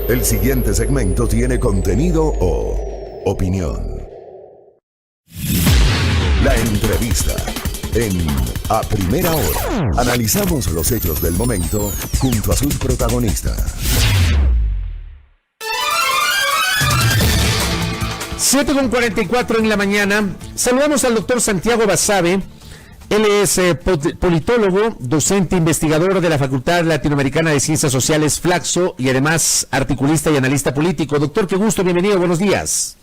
El siguiente segmento tiene contenido o opinión. La entrevista en A Primera Hora. Analizamos los hechos del momento junto a sus protagonistas. 7:44 en la mañana. Saludamos al doctor Santiago Basabe. Él es politólogo, docente investigador de la Facultad Latinoamericana de Ciencias Sociales Flaxo y además articulista y analista político. Doctor, qué gusto, bienvenido, buenos días.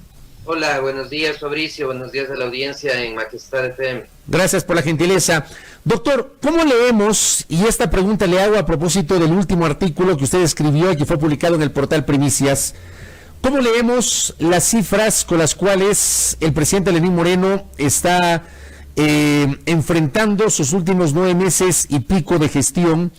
Hola, buenos días Fabricio, buenos días a la audiencia en Majestad FM. Gracias por la gentileza. Doctor, ¿cómo leemos? Y esta pregunta le hago a propósito del último artículo que usted escribió y que fue publicado en el portal Primicias. ¿Cómo leemos las cifras con las cuales el presidente Lenín Moreno está enfrentando sus últimos 9 meses y pico de gestión?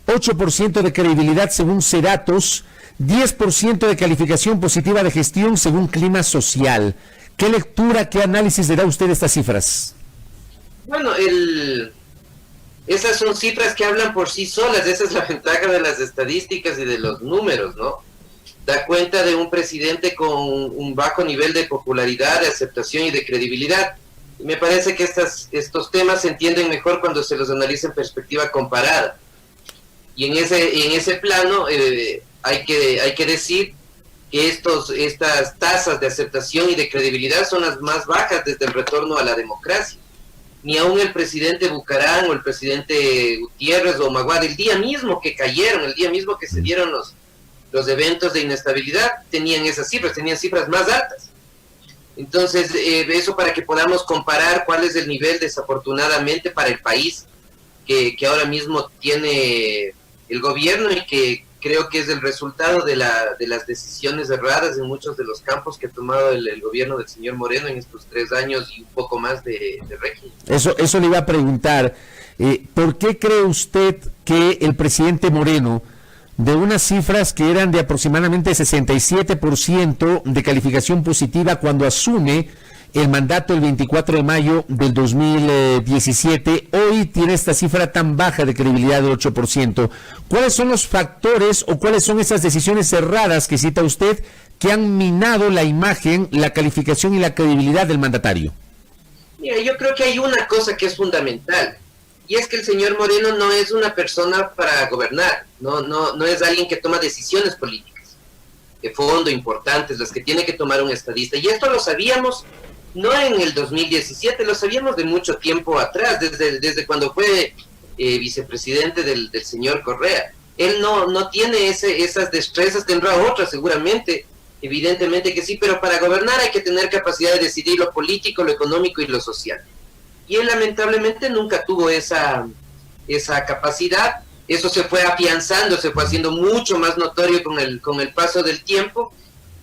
8% de credibilidad según Ceratos, 10% de calificación positiva de gestión según Clima Social. ¿Qué lectura, qué análisis le da usted a estas cifras? Bueno, esas son cifras que hablan por sí solas. Esa es la ventaja de las estadísticas y de los números, ¿no? Da cuenta de un presidente con un bajo nivel de popularidad, de aceptación y de credibilidad. Y me parece que estos temas se entienden mejor cuando se los analiza en perspectiva comparada. Y en ese plano hay que decir que estas tasas de aceptación y de credibilidad son las más bajas desde el retorno a la democracia. Ni aún el presidente Bucarán o el presidente Gutiérrez o Maguad, el día mismo que cayeron, el día mismo que se dieron los eventos de inestabilidad, tenían esas cifras, tenían cifras más altas. Entonces, eso para que podamos comparar cuál es el nivel, desafortunadamente, para el país que ahora mismo tiene el gobierno y que creo que es el resultado de las decisiones erradas en muchos de los campos que ha tomado el gobierno del señor Moreno en estos 3 años y un poco más de régimen. Eso le iba a preguntar. ¿Por qué cree usted que el presidente Moreno, de unas cifras que eran de aproximadamente 67% de calificación positiva cuando asume el mandato el 24 de mayo del 2017, hoy tiene esta cifra tan baja de credibilidad de 8%? ¿Cuáles son los factores o cuáles son esas decisiones erradas que cita usted que han minado la imagen, la calificación y la credibilidad del mandatario? Mira, yo creo que hay una cosa que es fundamental. Y es que el señor Moreno no es una persona para gobernar, no es alguien que toma decisiones políticas de fondo importantes, las que tiene que tomar un estadista. Y esto lo sabíamos no en el 2017, lo sabíamos de mucho tiempo atrás, desde cuando fue vicepresidente del señor Correa. Él no tiene esas destrezas, tendrá otras seguramente, evidentemente que sí, pero para gobernar hay que tener capacidad de decidir lo político, lo económico y lo social. Y él lamentablemente nunca tuvo esa capacidad. Eso se fue afianzando, se fue haciendo mucho más notorio con el paso del tiempo.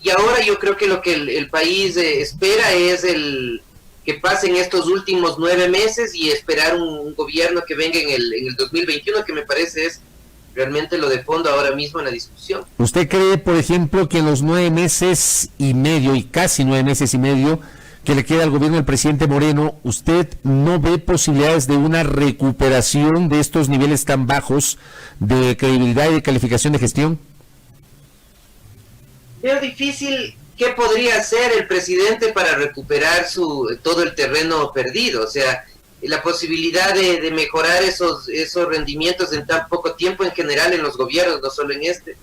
Y ahora yo creo que lo que el país espera es que pasen estos últimos 9 meses y esperar un gobierno que venga en el 2021, que me parece es realmente lo de fondo ahora mismo en la discusión. ¿Usted cree, por ejemplo, que en los 9 meses y medio, y casi 9 meses y medio, que le queda al gobierno del presidente Moreno, usted no ve posibilidades de una recuperación de estos niveles tan bajos de credibilidad y de calificación de gestión? Veo difícil qué podría hacer el presidente para recuperar todo el terreno perdido. O sea, la posibilidad de mejorar esos rendimientos en tan poco tiempo en general en los gobiernos, no solo en este,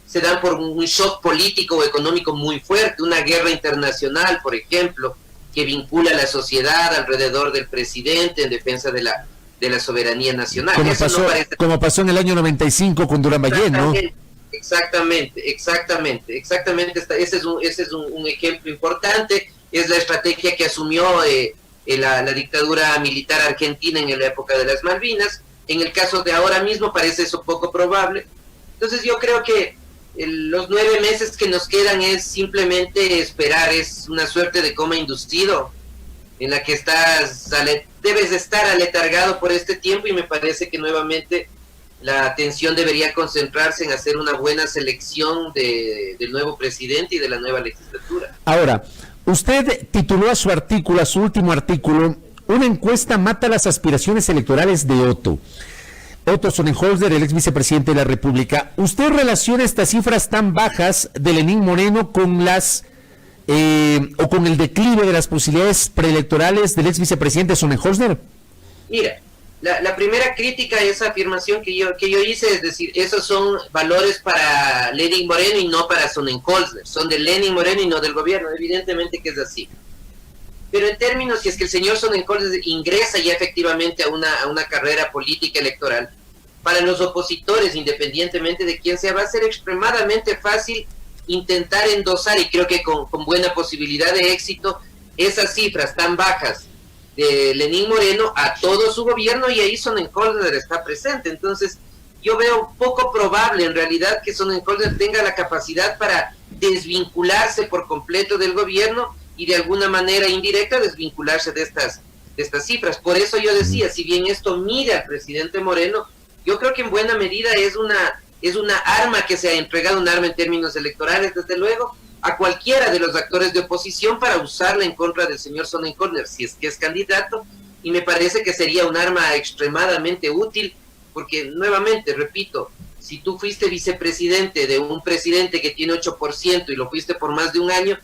se dan por un shock político o económico muy fuerte, una guerra internacional, por ejemplo, que vincula a la sociedad alrededor del presidente en defensa de la soberanía nacional. Como pasó en el año 95 con Durán Ballén, ¿no? Exactamente. Ese es un ejemplo importante. Es la estrategia que asumió la dictadura militar argentina en la época de las Malvinas. En el caso de ahora mismo parece eso poco probable. Entonces yo creo que los 9 meses que nos quedan es simplemente esperar, es una suerte de coma inducido en la que debes estar aletargado por este tiempo, y me parece que nuevamente la atención debería concentrarse en hacer una buena selección del nuevo presidente y de la nueva legislatura. Ahora, usted tituló a su último artículo, una encuesta mata las aspiraciones electorales de Otto. Otto Sonnenholzer, el ex vicepresidente de la República. ¿Usted relaciona estas cifras tan bajas de Lenín Moreno con o con el declive de las posibilidades preelectorales del ex vicepresidente Sonnenholzer? Mira, la primera crítica a esa afirmación que yo hice, es decir, esos son valores para Lenín Moreno y no para Sonnenholzer, son de Lenín Moreno y no del gobierno, evidentemente que es así. Pero en términos, si es que el señor Sonnenholzer ingresa ya efectivamente a una carrera política electoral, para los opositores, independientemente de quién sea, va a ser extremadamente fácil intentar endosar, y creo que con buena posibilidad de éxito, esas cifras tan bajas de Lenín Moreno a todo su gobierno, y ahí Sonnenholzer está presente. Entonces, yo veo poco probable en realidad que Sonnenholzer tenga la capacidad para desvincularse por completo del gobierno y de alguna manera indirecta desvincularse de estas cifras. Por eso yo decía, si bien esto mira al presidente Moreno, yo creo que en buena medida es una arma que se ha entregado, un arma en términos electorales, desde luego, a cualquiera de los actores de oposición para usarla en contra del señor Sonnenholzer, si es que es candidato, y me parece que sería un arma extremadamente útil, porque nuevamente, repito, si tú fuiste vicepresidente de un presidente que tiene 8% y lo fuiste por más de un año,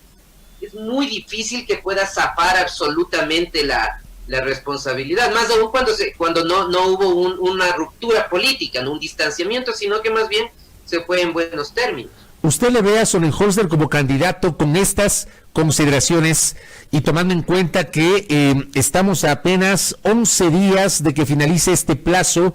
es muy difícil que pueda zafar absolutamente la responsabilidad, más aún cuando no hubo una ruptura política, no un distanciamiento, sino que más bien se fue en buenos términos. ¿Usted le ve a Sonnenholzer como candidato con estas consideraciones y tomando en cuenta que estamos a apenas 11 días de que finalice este plazo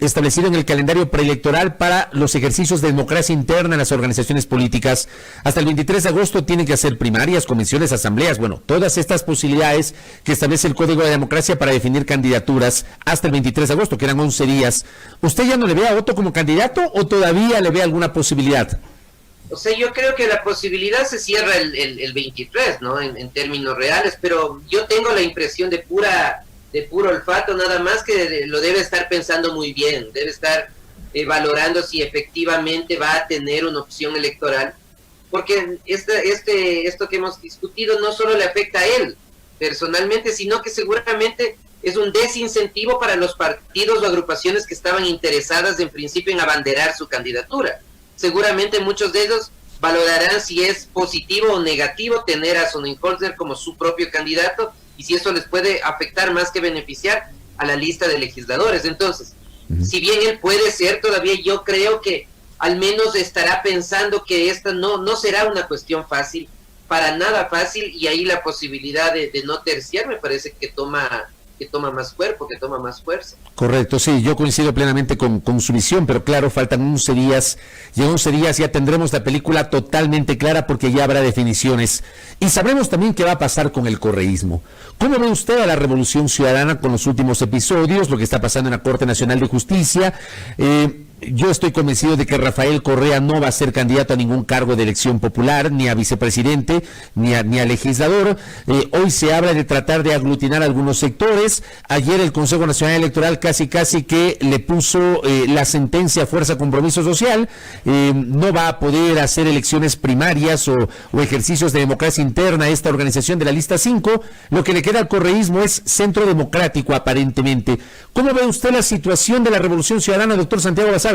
establecido en el calendario preelectoral para los ejercicios de democracia interna en las organizaciones políticas? Hasta el 23 de agosto tienen que hacer primarias, convenciones, asambleas, bueno, todas estas posibilidades que establece el Código de Democracia para definir candidaturas hasta el 23 de agosto, que eran 11 días. ¿Usted ya no le ve a Otto como candidato o todavía le ve alguna posibilidad? O sea, yo creo que la posibilidad se cierra el 23, ¿no? En términos reales, pero yo tengo la impresión de puro olfato, nada más, que lo debe estar pensando muy bien, debe estar valorando si efectivamente va a tener una opción electoral, porque esto que hemos discutido no solo le afecta a él personalmente, sino que seguramente es un desincentivo para los partidos o agrupaciones que estaban interesadas en principio en abanderar su candidatura. Seguramente muchos de ellos valorarán si es positivo o negativo tener a Sonnenholzer como su propio candidato y si eso les puede afectar más que beneficiar a la lista de legisladores. Entonces, si bien él puede ser, todavía yo creo que al menos estará pensando que esta no será una cuestión fácil, para nada fácil, y ahí la posibilidad de no terciar me parece que toma más cuerpo, que toma más fuerza. Correcto, sí, yo coincido plenamente con su visión, pero claro, faltan 11 días, y en 11 días ya tendremos la película totalmente clara porque ya habrá definiciones, y sabremos también qué va a pasar con el correísmo. ¿Cómo ve usted a la Revolución Ciudadana con los últimos episodios, lo que está pasando en la Corte Nacional de Justicia? Yo estoy convencido de que Rafael Correa no va a ser candidato a ningún cargo de elección popular, ni a vicepresidente, ni a legislador. Hoy se habla de tratar de aglutinar algunos sectores. Ayer el Consejo Nacional Electoral casi que le puso la sentencia Fuerza Compromiso Social. No va a poder hacer elecciones primarias o ejercicios de democracia interna a esta organización de la lista 5. Lo que le queda al correísmo es centro democrático, aparentemente. ¿Cómo ve usted la situación de la Revolución Ciudadana, doctor Santiago Basabe?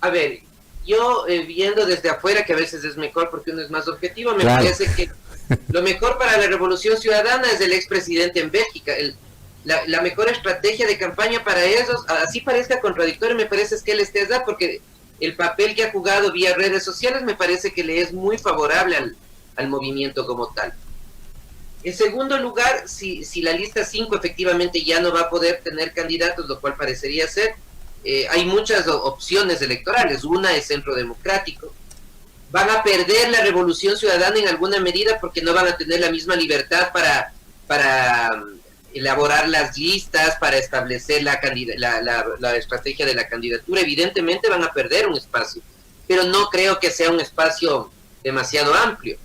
A ver, yo viendo desde afuera, que a veces es mejor porque uno es más objetivo, me parece que lo mejor para la Revolución Ciudadana es el expresidente en Bélgica. La mejor estrategia de campaña para ellos, así parezca contradictorio, me parece es que él esté allá, porque el papel que ha jugado vía redes sociales me parece que le es muy favorable al movimiento como tal. En segundo lugar, si la lista 5 efectivamente ya no va a poder tener candidatos, lo cual parecería ser, hay muchas opciones electorales. Una es Centro Democrático. Van a perder la Revolución Ciudadana en alguna medida porque no van a tener la misma libertad para elaborar las listas, para establecer la estrategia de la candidatura. Evidentemente van a perder un espacio, pero no creo que sea un espacio demasiado amplio.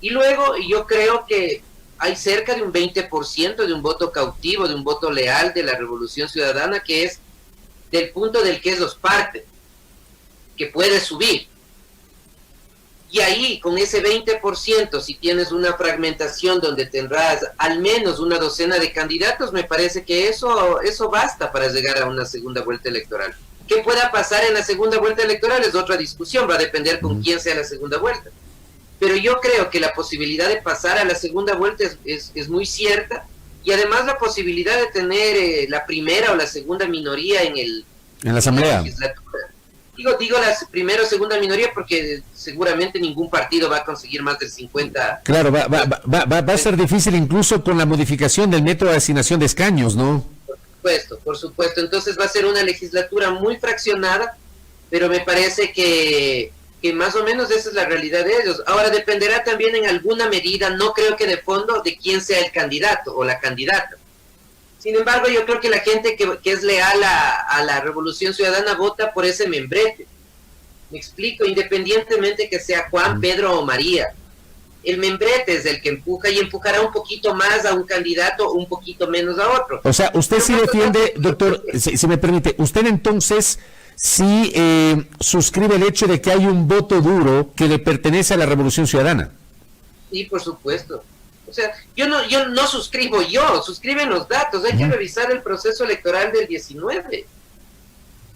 Y luego yo creo que hay cerca de un 20% de un voto cautivo, de un voto leal de la Revolución Ciudadana, que es del punto del que ellos parten, que puede subir. Y ahí, con ese 20%, si tienes una fragmentación donde tendrás al menos una docena de candidatos, me parece que eso basta para llegar a una segunda vuelta electoral. ¿Qué pueda pasar en la segunda vuelta electoral? Es otra discusión, va a depender con quién sea la segunda vuelta. Pero yo creo que la posibilidad de pasar a la segunda vuelta es muy cierta, y además la posibilidad de tener la primera o la segunda minoría en la Asamblea. La legislatura. Digo la primera o segunda minoría porque seguramente ningún partido va a conseguir más del 50. Claro, va a ser difícil incluso con la modificación del método de asignación de escaños, ¿no? Por supuesto. Entonces va a ser una legislatura muy fraccionada, pero me parece que más o menos esa es la realidad de ellos. Ahora dependerá también en alguna medida, no creo que de fondo, de quién sea el candidato o la candidata. Sin embargo, yo creo que la gente que es leal a la Revolución Ciudadana vota por ese membrete. Me explico, independientemente que sea Juan, Pedro o María. El membrete es el que empuja y empujará un poquito más a un candidato, un poquito menos a otro. O sea, usted sí defiende, doctor, si me permite, usted entonces sí suscribe el hecho de que hay un voto duro que le pertenece a la Revolución Ciudadana. Sí, por supuesto. O sea, yo no suscribo suscriben los datos. Hay que revisar el proceso electoral del 19.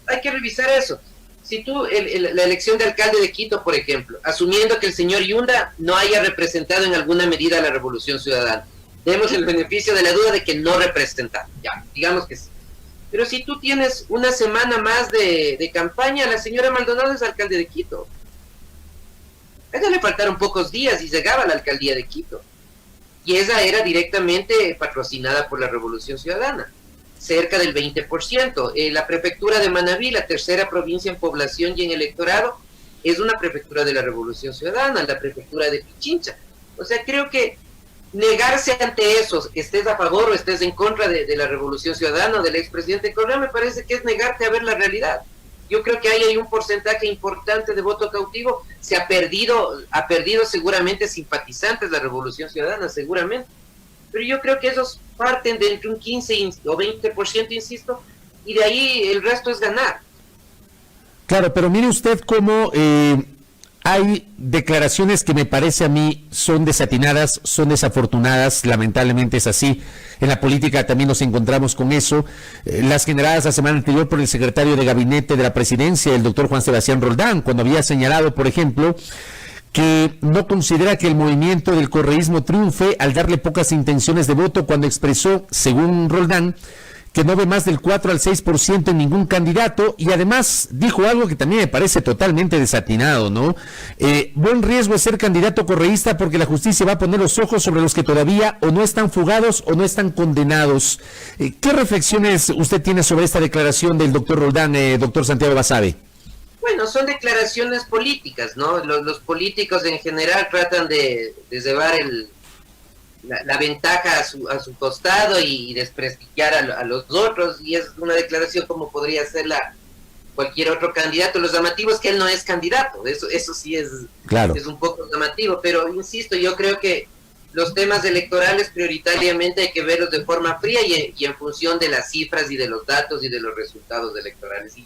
Hay que revisar eso. Si tú, la elección de alcalde de Quito, por ejemplo, asumiendo que el señor Yunda no haya representado en alguna medida a la Revolución Ciudadana, demos el beneficio de la duda de que no representa. Ya, digamos que sí. Pero si tú tienes una semana más de campaña, la señora Maldonado es alcalde de Quito. A ella le faltaron pocos días y llegaba a la alcaldía de Quito. Y esa era directamente patrocinada por la Revolución Ciudadana, cerca del 20%. La prefectura de Manabí, la tercera provincia en población y en electorado, es una prefectura de la Revolución Ciudadana, la prefectura de Pichincha. O sea, creo que negarse ante eso, estés a favor o estés en contra de la Revolución Ciudadana o del expresidente Correa, me parece que es negarte a ver la realidad. Yo creo que hay un porcentaje importante de voto cautivo, se ha perdido seguramente simpatizantes de la Revolución Ciudadana, seguramente, pero yo creo que esos parten de entre un 15 o 20%, insisto, y de ahí el resto es ganar. Claro, pero mire usted cómo hay declaraciones que me parece a mí son desatinadas, son desafortunadas, lamentablemente es así. En la política también nos encontramos con eso. Las generadas la semana anterior por el secretario de Gabinete de la Presidencia, el doctor Juan Sebastián Roldán, cuando había señalado, por ejemplo, que no considera que el movimiento del correísmo triunfe al darle pocas intenciones de voto, cuando expresó, según Roldán, que no ve más del 4 al 6% en ningún candidato, y además dijo algo que también me parece totalmente desatinado, ¿no? Buen riesgo es ser candidato correísta porque la justicia va a poner los ojos sobre los que todavía o no están fugados o no están condenados. ¿Qué reflexiones usted tiene sobre esta declaración del doctor Roldán, doctor Santiago Basabe? Bueno, son declaraciones políticas, ¿no? Los políticos en general tratan de llevar la ventaja a su costado y desprestigiar a los otros, y es una declaración como podría hacerla cualquier otro candidato. Lo llamativo es que él no es candidato, eso sí es, claro, es un poco llamativo, pero insisto, yo creo que los temas electorales prioritariamente hay que verlos de forma fría y en función de las cifras y de los datos y de los resultados electorales. Y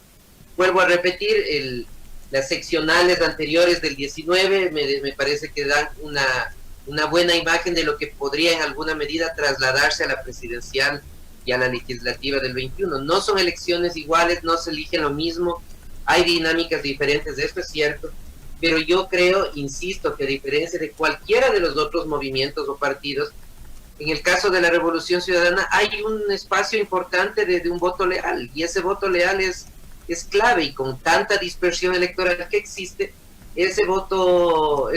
vuelvo a repetir, las seccionales anteriores del 19 me parece que dan una buena imagen de lo que podría en alguna medida trasladarse a la presidencial y a la legislativa del 21. No son elecciones iguales, no se elige lo mismo, hay dinámicas diferentes, esto es cierto, pero yo creo, insisto, que a diferencia de cualquiera de los otros movimientos o partidos, en el caso de la Revolución Ciudadana hay un espacio importante de un voto leal, y ese voto leal es clave, y con tanta dispersión electoral que existe, ese voto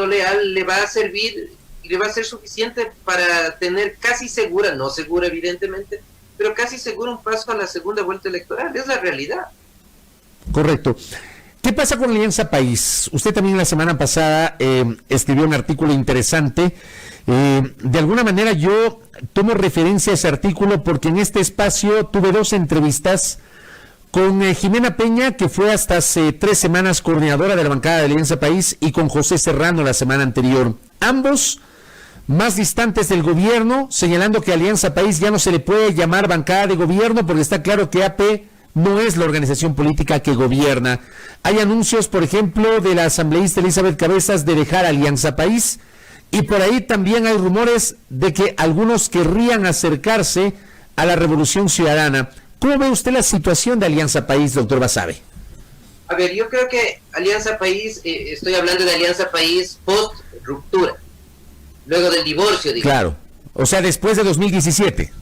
leal le va a servir y le va a ser suficiente para tener casi segura, no segura evidentemente, pero casi seguro un paso a la segunda vuelta electoral. Es la realidad. Correcto. ¿Qué pasa con Alianza País? Usted también la semana pasada escribió un artículo interesante. De alguna manera yo tomo referencia a ese artículo porque en este espacio tuve 2 entrevistas con Jimena Peña, que fue hasta hace 3 semanas coordinadora de la bancada de Alianza País, y con José Serrano la semana anterior. Ambos más distantes del gobierno, señalando que Alianza País ya no se le puede llamar bancada de gobierno porque está claro que AP no es la organización política que gobierna. Hay anuncios, por ejemplo, de la asambleísta Elizabeth Cabezas de dejar Alianza País, y por ahí también hay rumores de que algunos querrían acercarse a la Revolución Ciudadana. ¿Cómo ve usted la situación de Alianza País, doctor Basabe? A ver, yo creo que Alianza País, estoy hablando de Alianza País post-ruptura, luego del divorcio, digamos. Claro, o sea, después de 2017.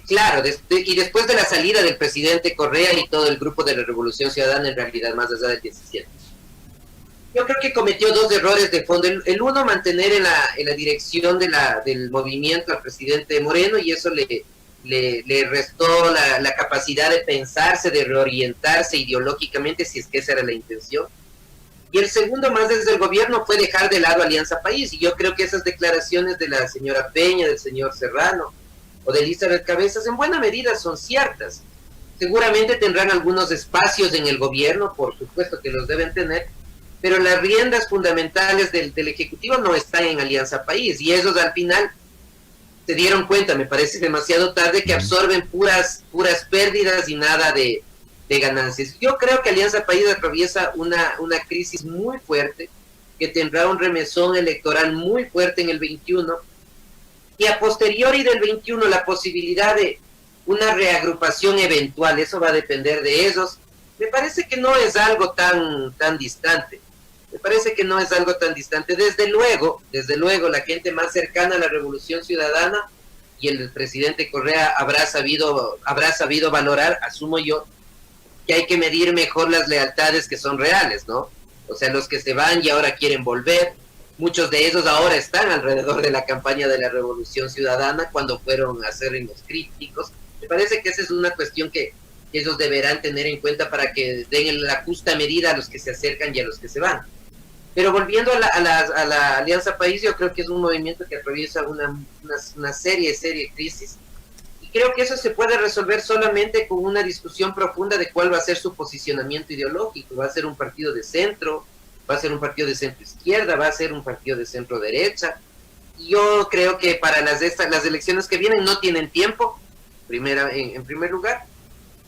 Claro, y después de la salida del presidente Correa y todo el grupo de la Revolución Ciudadana, en realidad más allá del 17. Yo creo que cometió dos errores de fondo. El uno, mantener en la dirección del movimiento al presidente Moreno, y eso le restó la capacidad de pensarse, de reorientarse ideológicamente, si es que esa era la intención. Y el segundo, más desde el gobierno, fue dejar de lado Alianza País. Y yo creo que esas declaraciones de la señora Peña, del señor Serrano o de Elizabeth Cabezas, en buena medida son ciertas. Seguramente tendrán algunos espacios en el gobierno, por supuesto que los deben tener, pero las riendas fundamentales del Ejecutivo no están en Alianza País, y ellos al final se dieron cuenta, me parece demasiado tarde, que absorben puras pérdidas y nada de ganancias. Yo creo que Alianza País atraviesa una crisis muy fuerte, que tendrá un remesón electoral muy fuerte en el 21, y a posteriori del 21 la posibilidad de una reagrupación eventual. Eso va a depender de ellos. Me parece que no es algo tan distante. Desde luego, la gente más cercana a la Revolución Ciudadana y el presidente Correa habrá sabido valorar, asumo yo, que hay que medir mejor las lealtades que son reales, ¿no? O sea, los que se van y ahora quieren volver, muchos de ellos ahora están alrededor de la campaña de la Revolución Ciudadana cuando fueron acérrimos críticos. Me parece que esa es una cuestión que ellos deberán tener en cuenta para que den la justa medida a los que se acercan y a los que se van. Pero volviendo a la Alianza País, yo creo que es un movimiento que atraviesa una serie de crisis, y creo que eso se puede resolver solamente con una discusión profunda de cuál va a ser su posicionamiento ideológico. ¿Va a ser un partido de centro? ¿Va a ser un partido de centro izquierda? ¿Va a ser un partido de centro derecha? Yo creo que para las elecciones que vienen no tienen tiempo, en primer lugar,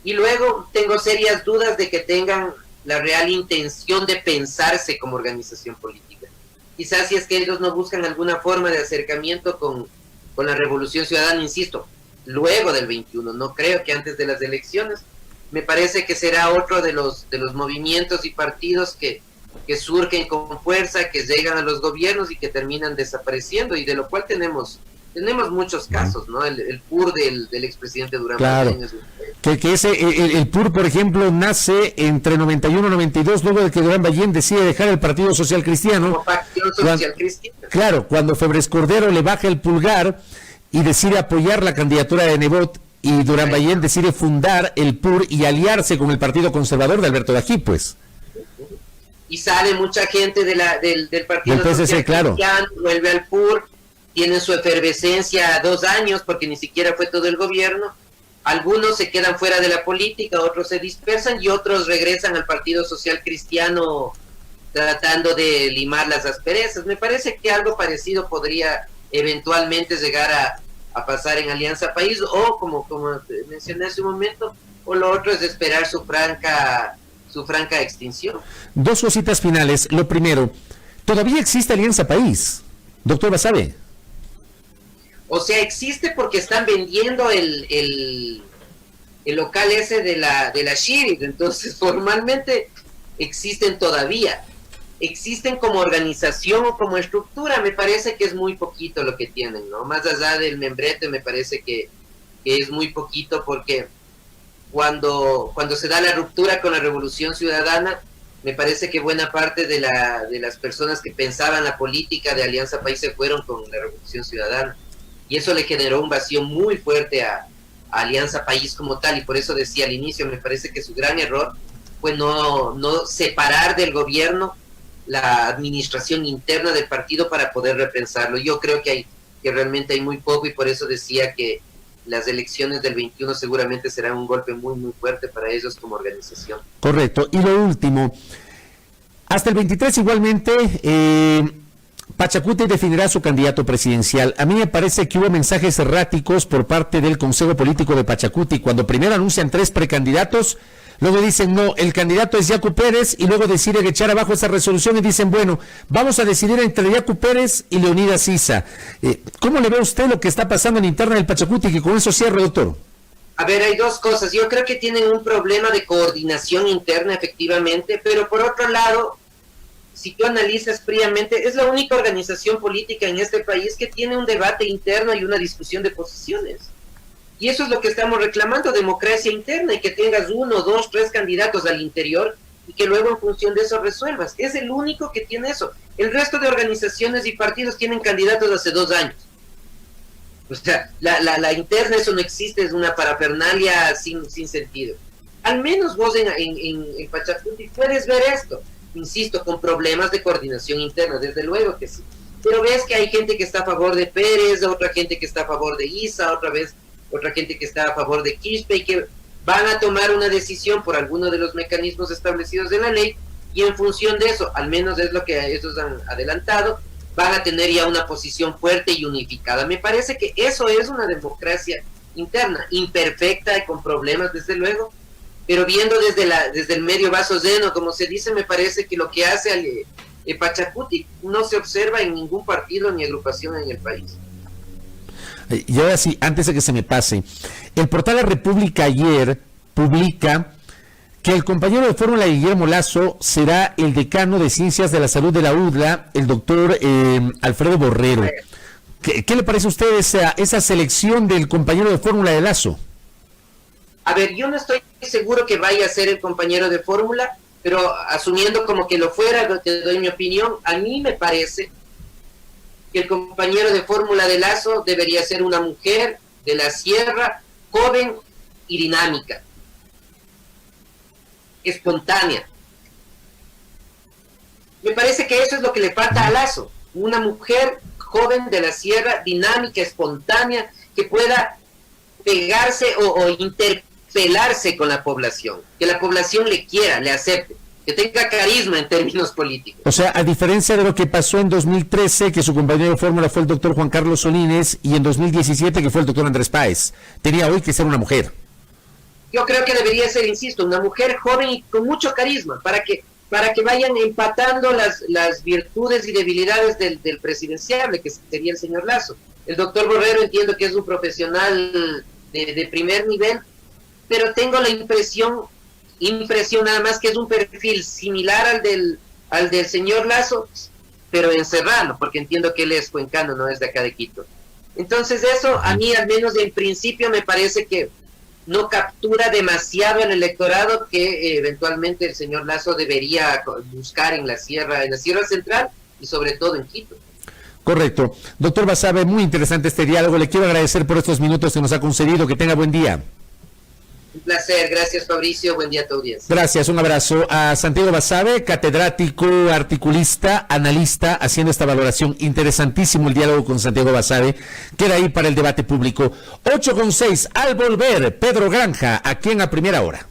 y luego tengo serias dudas de que tengan la real intención de pensarse como organización política. Quizás si es que ellos no buscan alguna forma de acercamiento con la Revolución Ciudadana, insisto, luego del 21, no creo que antes de las elecciones. Me parece que será otro de los movimientos y partidos que surgen con fuerza, que llegan a los gobiernos y que terminan desapareciendo, y de lo cual tenemos muchos casos, ¿no? El PUR del expresidente Durán Ballén. Que el PUR, por ejemplo, nace entre 91 y 92, luego de que Durán Ballén decide dejar el Partido Social Cristiano. Como facción social cristiana. Claro, cuando Febres Cordero le baja el pulgar y decide apoyar la candidatura de Nebot, y Durán Ballén decide fundar el PUR y aliarse con el Partido Conservador de Alberto Lají, pues. Y sale mucha gente del Partido Social Cristiano, vuelve al PUR, tienen su efervescencia 2 años, porque ni siquiera fue todo el gobierno. Algunos se quedan fuera de la política, otros se dispersan y otros regresan al Partido Social Cristiano tratando de limar las asperezas. Me parece que algo parecido podría eventualmente llegar a pasar en Alianza País, o como mencioné hace un momento, o lo otro es esperar su franca extinción. Dos cositas finales. Lo primero, ¿todavía existe Alianza País, doctor Basabe? O sea, existe porque están vendiendo el local ese de la Shirid, entonces formalmente existen todavía. Existen como organización o como estructura, me parece que es muy poquito lo que tienen, ¿no? Más allá del membrete, me parece que es muy poquito, porque cuando se da la ruptura con la Revolución Ciudadana, me parece que buena parte de las personas que pensaban la política de Alianza País se fueron con la Revolución Ciudadana. Y eso le generó un vacío muy fuerte a Alianza País como tal, y por eso decía al inicio, me parece que su gran error fue no separar del gobierno la administración interna del partido para poder repensarlo. Yo creo que realmente hay muy poco, y por eso decía que las elecciones del 21 seguramente serán un golpe muy, muy fuerte para ellos como organización. Correcto. Y lo último, hasta el 23 igualmente Pachacuti definirá su candidato presidencial. A mí me parece que hubo mensajes erráticos por parte del Consejo Político de Pachacuti, cuando primero anuncian 3 precandidatos, luego dicen no, el candidato es Yacu Pérez, y luego deciden echar abajo esa resolución y dicen, bueno, vamos a decidir entre Yacu Pérez y Leonidas Issa. ¿Cómo le ve usted lo que está pasando en interna del Pachacuti? Que con eso cierro, doctor. A ver, hay 2 cosas. Yo creo que tienen un problema de coordinación interna, efectivamente, pero por otro lado, si tú analizas fríamente, es la única organización política en este país que tiene un debate interno y una discusión de posiciones. Y eso es lo que estamos reclamando, democracia interna, y que tengas 1, 2, 3 candidatos al interior y que luego en función de eso resuelvas. Es el único que tiene eso. El resto de organizaciones y partidos tienen candidatos hace 2 años. O sea, la interna, eso no existe, es una parafernalia sin sentido. Al menos vos en Pachacuti puedes ver esto. Insisto, con problemas de coordinación interna, desde luego que sí. Pero ves que hay gente que está a favor de Pérez, otra gente que está a favor de Issa, otra gente que está a favor de Quispe, y que van a tomar una decisión por alguno de los mecanismos establecidos en la ley, y en función de eso, al menos es lo que ellos han adelantado, van a tener ya una posición fuerte y unificada. Me parece que eso es una democracia interna, imperfecta y con problemas, desde luego, pero viendo desde el medio vaso lleno, como se dice, me parece que lo que hace al Pachacuti no se observa en ningún partido ni agrupación en el país. Y ahora sí, antes de que se me pase, el portal La República ayer publica que el compañero de fórmula Guillermo Lasso será el decano de Ciencias de la Salud de la UDLA, el doctor Alfredo Borrero. ¿Qué le parece a usted esa selección del compañero de fórmula de Lasso? A ver, yo no estoy seguro que vaya a ser el compañero de fórmula, pero asumiendo como que lo fuera, te doy mi opinión. A mí me parece que el compañero de fórmula de Lasso debería ser una mujer de la sierra, joven y dinámica, espontánea. Me parece que eso es lo que le falta a Lasso, una mujer joven de la sierra, dinámica, espontánea, que pueda pegarse o interpelarse con la población, que la población le quiera, le acepte, que tenga carisma en términos políticos. O sea, a diferencia de lo que pasó en 2013, que su compañero de fórmula fue el doctor Juan Carlos Solínez, y en 2017 que fue el doctor Andrés Páez, tenía hoy que ser una mujer. Yo creo que debería ser, insisto, una mujer joven y con mucho carisma, para que vayan empatando las virtudes y debilidades del presidenciable, que sería el señor Lasso. El doctor Borrero entiendo que es un profesional de primer nivel, pero tengo la impresión nada más que es un perfil similar al del señor Lasso, pero en serrano, porque entiendo que él es cuencano, no es de acá de Quito. Entonces eso, a mí al menos en principio me parece que no captura demasiado el electorado que eventualmente el señor Lasso debería buscar en la Sierra Central y sobre todo en Quito. Correcto. Doctor Basabe, muy interesante este diálogo. Le quiero agradecer por estos minutos que nos ha concedido. Que tenga buen día. Un placer. Gracias, Fabricio. Buen día a tu audiencia. Gracias. Un abrazo a Santiago Basabe, catedrático, articulista, analista, haciendo esta valoración. Interesantísimo el diálogo con Santiago Basabe. Queda ahí para el debate público. 8:06. Al volver, Pedro Granja, aquí en A Primera Hora.